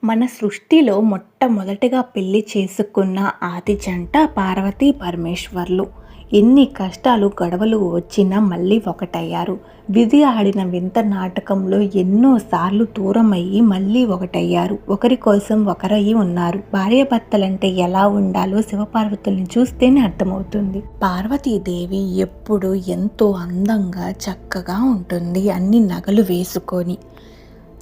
మన సృష్టిలో మొట్టమొదటిగా పెళ్లి చేసుకున్న ఆది జంట పార్వతీ పరమేశ్వర్లు. ఎన్ని కష్టాలు గొడవలు వచ్చినా మళ్ళీ ఒకటయ్యారు. విధి ఆడిన వింత నాటకంలో ఎన్నోసార్లు దూరమయ్యి మళ్ళీ ఒకటయ్యారు. ఒకరి కోసం ఒకరయ్యి ఉన్నారు. భార్యాభర్తలంటే ఎలా ఉండాలో శివపార్వతుల్ని చూస్తేనే అర్థమవుతుంది. పార్వతీదేవి ఎప్పుడు ఎంతో అందంగా చక్కగా ఉంటుంది, అన్ని నగలు వేసుకొని.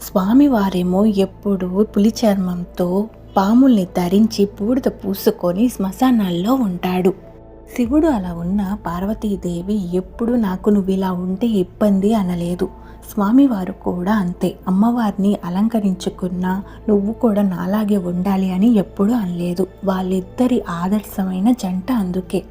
స్వామివారేమో ఎప్పుడూ పులి చర్మంతో పాముల్ని ధరించి బూడిద పూసుకొని శ్మశానాల్లో ఉంటాడు. శివుడు అలా ఉన్న పార్వతీదేవి ఎప్పుడు నాకు నువ్వు ఇలా ఉంటే ఇబ్బంది అనలేదు. స్వామివారు కూడా అంతే. అమ్మవారిని అలంకరించుకున్నా నువ్వు కూడా నాలాగే ఉండాలి అని ఎప్పుడూ అనలేదు. వాళ్ళిద్దరి ఆదర్శమైన జంట అందుకే.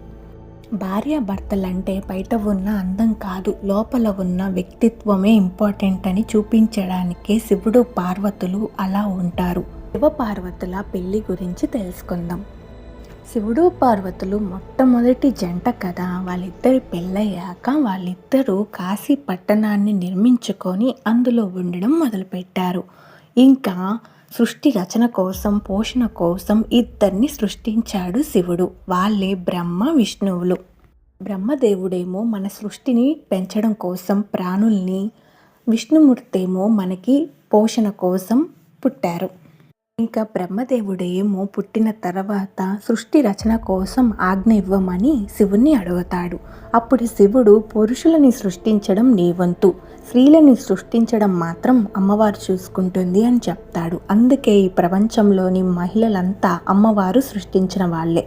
భార్యాభర్తలంటే బయట ఉన్న అందం కాదు, లోపల ఉన్న వ్యక్తిత్వమే ఇంపార్టెంట్ అని చూపించడానికే శివుడు పార్వతులు అలా ఉంటారు. శివ పార్వతుల పెళ్లి గురించి తెలుసుకుందాం. శివుడు పార్వతులు మొట్టమొదటి జంట కదా. వాళ్ళిద్దరి పెళ్ళయ్యాక వాళ్ళిద్దరూ కాశీ పట్టణాన్ని నిర్మించుకొని అందులో ఉండడం మొదలుపెట్టారు. ఇంకా సృష్టి రచన కోసం, పోషణ కోసం ఇద్దరిని సృష్టించాడు శివుడు. వాళ్ళే బ్రహ్మ విష్ణువులు. బ్రహ్మదేవుడేమో మన సృష్టిని పెంచడం కోసం ప్రాణుల్ని, విష్ణుమూర్తేమో మనకి పోషణ కోసం పుట్టారు. ఇంకా బ్రహ్మదేవుడేమో పుట్టిన తర్వాత సృష్టి రచన కోసం ఆజ్ఞ ఇవ్వమని శివుణ్ణి అడుగుతాడు. అప్పుడు శివుడు పురుషులని సృష్టించడం నీ వంతు, స్త్రీలని సృష్టించడం మాత్రం అమ్మవారు చూసుకుంటుంది అని చెప్తాడు. అందుకే ఈ ప్రపంచంలోని మహిళలంతా అమ్మవారు సృష్టించిన వాళ్ళే.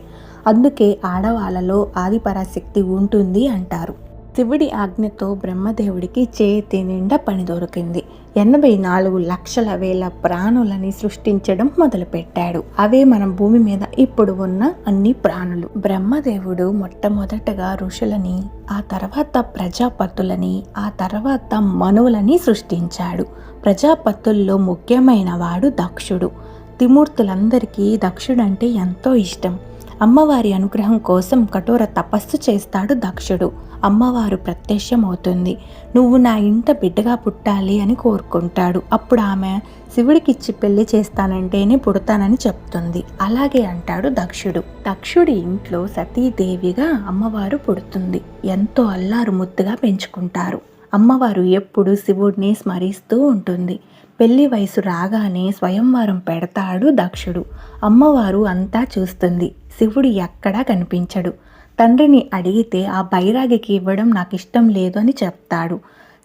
అందుకే ఆడవాళ్ళలో ఆదిపరాశక్తి ఉంటుంది అంటారు. శివుడి ఆజ్ఞతో బ్రహ్మదేవుడికి చేతి నిండా పని దొరికింది. 84 లక్షల వేల ప్రాణులని సృష్టించడం మొదలుపెట్టాడు. అవే మన భూమి మీద ఇప్పుడు ఉన్న అన్ని ప్రాణులు. బ్రహ్మదేవుడు మొట్టమొదటగా ఋషులని, ఆ తర్వాత ప్రజాపతులని, ఆ తర్వాత మనువులని సృష్టించాడు. ప్రజాపతుల్లో ముఖ్యమైన వాడు దక్షుడు. త్రిమూర్తులందరికీ దక్షుడంటే ఎంతో ఇష్టం. అమ్మవారి అనుగ్రహం కోసం కఠోర తపస్సు చేస్తాడు దక్షుడు. అమ్మవారు ప్రత్యక్షమవుతుంది. నువ్వు నా ఇంట బిడ్డగా పుట్టాలి అని కోరుకుంటాడు. అప్పుడు ఆమె శివుడికిచ్చి పెళ్లి చేస్తానంటేనే పుడతానని చెప్తుంది. అలాగే అంటాడు దక్షుడు. దక్షుడి ఇంట్లో సతీదేవిగా అమ్మవారు పుడుతుంది. ఎంతో అల్లారు ముద్దుగా పెంచుకుంటారు. అమ్మవారు ఎప్పుడు శివుడిని స్మరిస్తూ ఉంటుంది. పెళ్లి వయసు రాగానే స్వయంవరం పెడతాడు దక్షుడు. అమ్మవారు అంతా చూస్తుంది. శివుడు ఎక్కడా కనిపించడు. తండ్రిని అడిగితే ఆ బైరాగికి ఇవ్వడం నాకు ఇష్టం లేదు అని చెప్తాడు.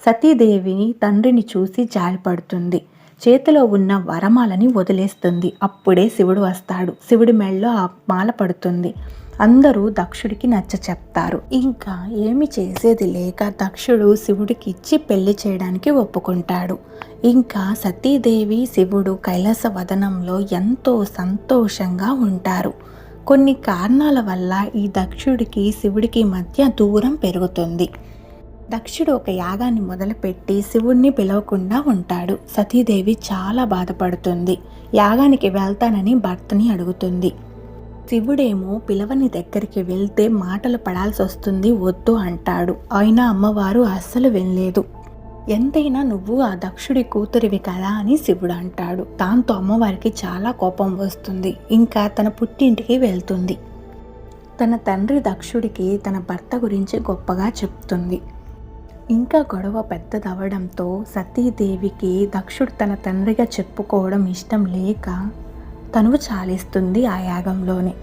సతీదేవిని తండ్రిని చూసి జాలిపడుతుంది. చేతిలో ఉన్న వరమాలని వదిలేస్తుంది. అప్పుడే శివుడు వస్తాడు. శివుడి మెళ్ళలో ఆ మాల పడుతుంది. అందరూ దక్షుడికి నచ్చ చెప్తారు. ఇంకా ఏమి చేసేది లేక దక్షుడు శివుడికి ఇచ్చి పెళ్లి చేయడానికి ఒప్పుకుంటాడు. ఇంకా సతీదేవి శివుడు కైలాస వదనంలో ఎంతో సంతోషంగా ఉంటారు. కొన్ని కారణాల వల్ల ఈ దక్షుడికి శివుడికి మధ్య దూరం పెరుగుతుంది. దక్షుడు ఒక యాగాన్ని మొదలుపెట్టి శివుడిని పిలవకుండా ఉంటాడు. సతీదేవి చాలా బాధపడుతుంది. యాగానికి వెళ్తానని భర్తని అడుగుతుంది. శివుడేమో పిలవని దగ్గరికి వెళ్తే మాటలు పడాల్సి వస్తుంది, వద్దు అంటాడు. అయినా అమ్మవారు అస్సలు వినలేదు. ఎంతైనా నువ్వు ఆ దక్షుడి కూతురివి కదా అని శివుడు అంటాడు. దాంతో అమ్మవారికి చాలా కోపం వస్తుంది. ఇంకా తన పుట్టింటికి వెళ్తుంది. తన తండ్రి దక్షుడికి తన భర్త గురించి గొప్పగా చెప్తుంది. ఇంకా గొడవ పెద్దదవడంతో సతీదేవికి దక్షుడు తన తండ్రిగా చెప్పుకోవడం ఇష్టం లేక తనువు చాలిస్తుంది ఆ యాగంలోనే.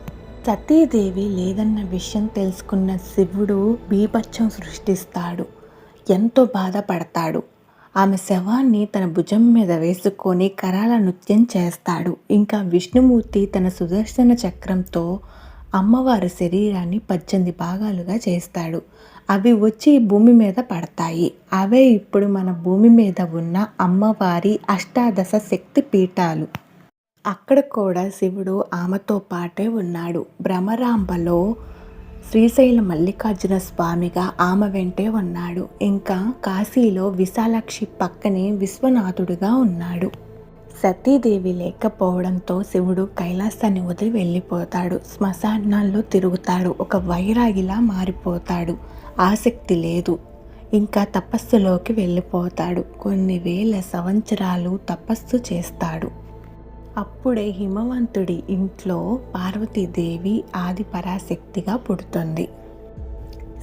సతీదేవి లేదన్న విషయం తెలుసుకున్న శివుడు బీభత్సం సృష్టిస్తాడు. ఎంతో బాధపడతాడు. ఆమె శవాన్ని తన భుజం మీద వేసుకొని కరాల నృత్యం చేస్తాడు. ఇంకా విష్ణుమూర్తి తన సుదర్శన చక్రంతో అమ్మవారి శరీరాన్ని 18 భాగాలుగా చేస్తాడు. అవి వచ్చి భూమి మీద పడతాయి. అవే ఇప్పుడు మన భూమి మీద ఉన్న అమ్మవారి అష్టాదశ శక్తి పీఠాలు. అక్కడ కూడా శివుడు ఆమెతో పాటే ఉన్నాడు. భ్రమరాంబలో శ్రీశైల మల్లికార్జున స్వామిగా ఆమె వెంటే ఉన్నాడు. ఇంకా కాశీలో విశాలాక్షి పక్కనే విశ్వనాథుడుగా ఉన్నాడు. సతీదేవి లేకపోవడంతో శివుడు కైలాసాన్ని వదిలి వెళ్ళిపోతాడు. శ్మశానాల్లో తిరుగుతాడు. ఒక వైరాగిలా మారిపోతాడు. ఆసక్తి లేదు. ఇంకా తపస్సులోకి వెళ్ళిపోతాడు. కొన్ని వేల సంవత్సరాలు తపస్సు చేస్తాడు. అప్పుడే హిమవంతుడి ఇంట్లో పార్వతీదేవి ఆది పరాశక్తిగా పుడుతుంది.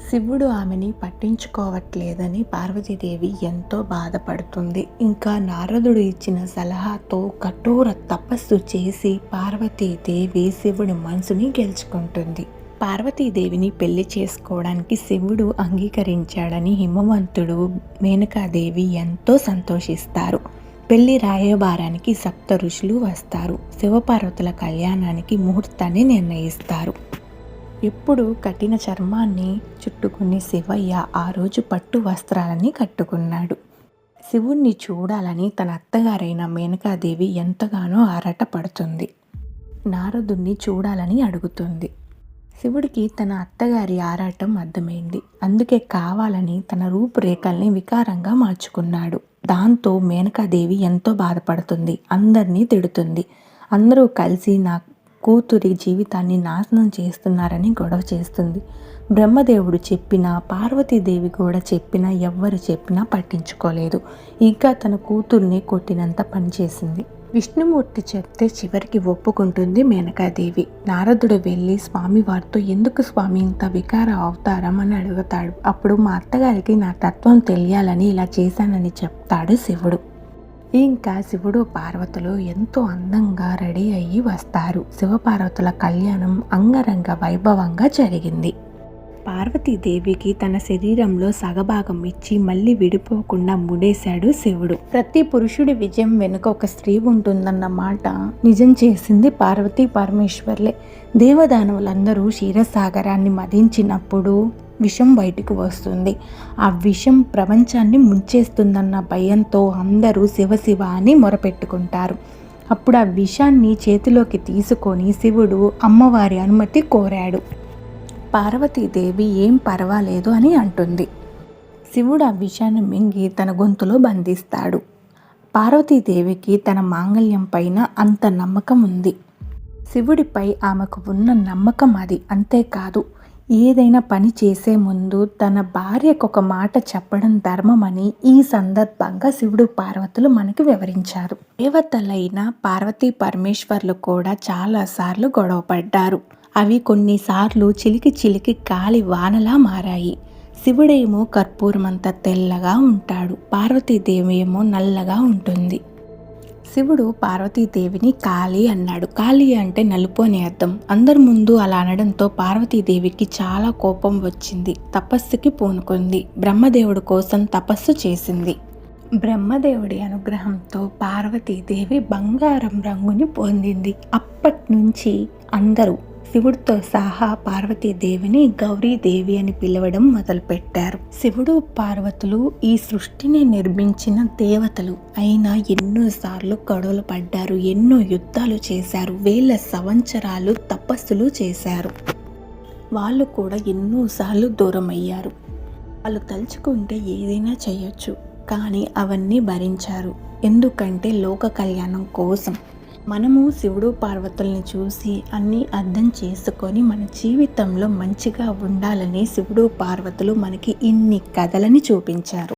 శివుడు ఆమెని పట్టించుకోవట్లేదని పార్వతీదేవి ఎంతో బాధపడుతుంది. ఇంకా నారదుడు ఇచ్చిన సలహాతో కఠోర తపస్సు చేసి పార్వతీదేవి శివుడి మనసుని గెలుచుకుంటుంది. పార్వతీదేవిని పెళ్లి చేసుకోవడానికి శివుడు అంగీకరించాడని హిమవంతుడు, మేనకాదేవి ఎంతో సంతోషిస్తారు. పెళ్లి రాయబారానికి సప్త ఋషులు వస్తారు. శివపార్వతుల కళ్యాణానికి ముహూర్తాన్ని నిర్ణయిస్తారు. ఎప్పుడు కఠిన చర్మాన్ని చుట్టుకుని శివయ్య ఆ రోజు పట్టు వస్త్రాలని కట్టుకున్నాడు. శివుణ్ణి చూడాలని తన అత్తగారైన మేనకాదేవి ఎంతగానో ఆరాటపడుతుంది. నారదుణ్ణి చూడాలని అడుగుతుంది. శివుడికి తన అత్తగారి ఆరాటం అర్థమైంది. అందుకే కావాలని తన రూపురేఖల్ని వికారంగా మార్చుకున్నాడు. దాంతో మేనకాదేవి ఎంతో బాధపడుతుంది. అందరినీ తిడుతుంది. అందరూ కలిసి నా కూతురి జీవితాన్ని నాశనం చేస్తున్నారని గొడవ చేస్తుంది. బ్రహ్మదేవుడు చెప్పినా, పార్వతీదేవి కూడా చెప్పినా, ఎవ్వరు చెప్పినా పట్టించుకోలేదు. ఇంకా తన కూతుర్ని కొట్టినంత పనిచేసింది. విష్ణుమూర్తి చెప్తే చివరికి ఒప్పుకుంటుంది మేనకాదేవి. నారదుడు వెళ్ళి స్వామివారితో ఎందుకు స్వామి ఇంత వికార అవతారం అని అడుగుతాడు. అప్పుడు మా అత్తగారికి నా తత్వం తెలియాలని ఇలా చేశానని చెప్తాడు శివుడు. ఇంకా శివుడు పార్వతులు ఎంతో అందంగా రెడీ అయ్యి వస్తారు. శివపార్వతుల కళ్యాణం అంగరంగ వైభవంగా జరిగింది. పార్వతీదేవికి తన శరీరంలో సగభాగం ఇచ్చి మళ్ళీ విడిపోకుండా ముడేశాడు శివుడు. ప్రతి పురుషుడి విజయం వెనుక ఒక స్త్రీ ఉంటుందన్న మాట నిజం చేసింది పార్వతీ పరమేశ్వర్లే. దేవదానవులందరూ క్షీరసాగరాన్ని మదించినప్పుడు విషం బయటకు వస్తుంది. ఆ విషం ప్రపంచాన్ని ముంచేస్తుందన్న భయంతో అందరూ శివ అని మొరపెట్టుకుంటారు. అప్పుడు ఆ విషాన్ని చేతిలోకి తీసుకొని శివుడు అమ్మవారి అనుమతి కోరాడు. పార్వతీదేవి ఏం పర్వాలేదు అని అంటుంది. శివుడు ఆ విషాన్ని మింగి తన గొంతులో బంధిస్తాడు. పార్వతీదేవికి తన మాంగళ్యం పైన అంత నమ్మకం ఉంది. శివుడిపై ఆమెకు ఉన్న నమ్మకం అది. అంతేకాదు, ఏదైనా పని చేసే ముందు తన భార్యకు ఒక మాట చెప్పడం ధర్మమని ఈ సందర్భంగా శివుడు పార్వతులు మనకి వివరించారు. దేవతలైన పార్వతీ పరమేశ్వర్లు కూడా చాలాసార్లు గొడవపడ్డారు. అవి కొన్నిసార్లు చిలికి గాలి వానలా మారాయి. శివుడేమో కర్పూరమంత తెల్లగా ఉంటాడు. పార్వతీదేవి ఏమో నల్లగా ఉంటుంది. శివుడు పార్వతీదేవిని కాళీ అన్నాడు. కాళీ అంటే నలుపు అని అర్థం. అందరి ముందు అలా అనడంతో పార్వతీదేవికి చాలా కోపం వచ్చింది. తపస్సుకి పూనుకుంది. బ్రహ్మదేవుడి కోసం తపస్సు చేసింది. బ్రహ్మదేవుడి అనుగ్రహంతో పార్వతీదేవి బంగారం రంగుని పొందింది. అప్పటి నుంచి అందరూ శివుడితో సహా పార్వతీదేవిని గౌరీదేవి అని పిలవడం మొదలుపెట్టారు. శివుడు పార్వతులు ఈ సృష్టిని నిర్మించిన దేవతలు అయినా ఎన్నోసార్లు గొడవలు పడ్డారు. ఎన్నో యుద్ధాలు చేశారు. వేల సంవత్సరాలు తపస్సులు చేశారు. వాళ్ళు కూడా ఎన్నోసార్లు దూరం అయ్యారు. వాళ్ళు తలుచుకుంటే ఏదైనా చేయొచ్చు, కానీ అవన్నీ భరించారు. ఎందుకంటే లోక కళ్యాణం కోసం. మనము శివుడు పార్వతుల్ని చూసి అన్నీ అర్థం చేసుకొని మన జీవితంలో మంచిగా ఉండాలని శివుడు పార్వతులు మనకి ఇన్ని కథలని చూపించారు.